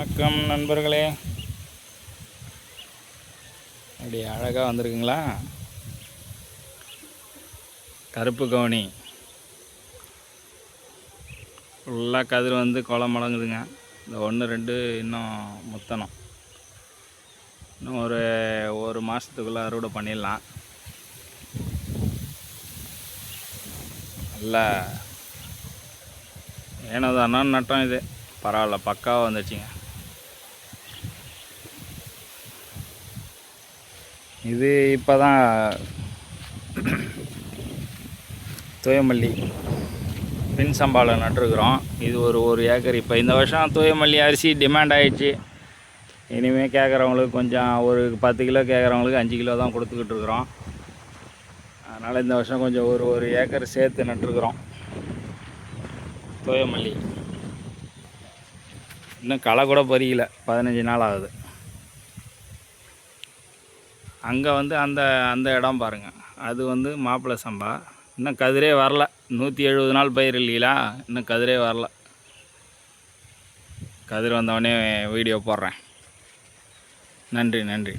வணக்கம் நண்பர்களே. அப்படி அழகாக வந்திருக்குங்களா? கருப்பு கவுனி ஃபுல்லாக கதிர் வந்து குளம் முழங்குதுங்க. இந்த 1 2 இன்னும் முத்தணும். இன்னும் ஒரு மாதத்துக்குள்ளே அறுவடை பண்ணிடலாம். நல்லா ஏனோதானோ நட்டம். இது பரவாயில்ல, பக்காவாக வந்துச்சுங்க. இது இப்போ தான் தூயமல்லி பின் சம்பாவில் நட்டுருக்குறோம். இது ஒரு ஏக்கர். இப்போ இந்த வருஷம் தூயமல்லி அரிசி டிமாண்ட் ஆகிடுச்சு. இனிமேல் கேட்குறவங்களுக்கு கொஞ்சம் ஒரு 10 கிலோ கேட்குறவங்களுக்கு 5 கிலோ தான் கொடுத்துக்கிட்டு இருக்கிறோம். அதனால் இந்த வருஷம் கொஞ்சம் ஒரு ஏக்கர் சேர்த்து நட்டுருக்குறோம் தூயமல்லி. இன்னும் களை கூட பறிக்கல, 15 நாள் ஆகுது. அங்கே வந்து அந்த இடம் பாருங்கள், அது வந்து மாப்பிள்ளை சம்பா. இன்னும் கதிரே வரல. 170 நாள் பயிர் இல்லைங்களா, இன்னும் கதிரே வரல. கதிர் வந்தவொடனே வீடியோ போடுறேன். நன்றி.